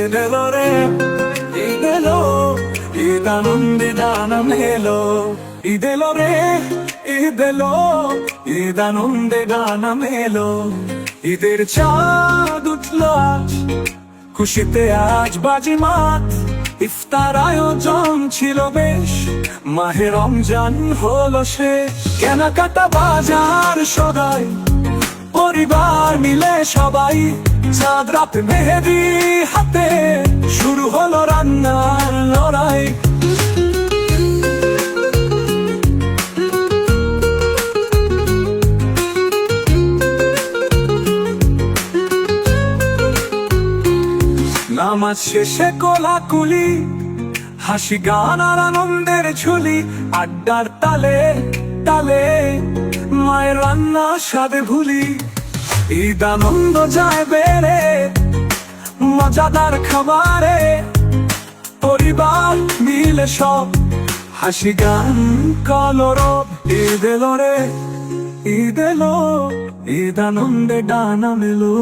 ঈদ এলো রে, ঈদ এলো, ঈদ আনন্দে ডানা মেলো। ঈদ এলো রে, ঈদ এলো, ঈদ আনন্দে ডানা মেলো। ঈদের চাঁদ উঠলো আজ, খুশিতে আজ বাজিমাত। ইফতার আয়োজন ছিল বেশ, মাহে রমজান হলো শেষ। কেনাকাটা বাজার সদাই, পরিবার মিলে সবাই। চাঁদ রাতে মেহেদি হাতে, শুরু হলো রান্নার লড়াই। নামাজ শেষে কোলাকুলি, হাসি গান আর আনন্দের ঝুলি। আড্ডার তালে তালে, মায়ের রান্না স্বাদে ভুলি। ঈদ আনন্দ যায় বেড়ে, মজাদার খাবারে। পরিবার মিলে সব, হাসি গান কলরব। ঈদ এলো রে, ঈদ এলো, ঈদ আনন্দে ডানা মেলো।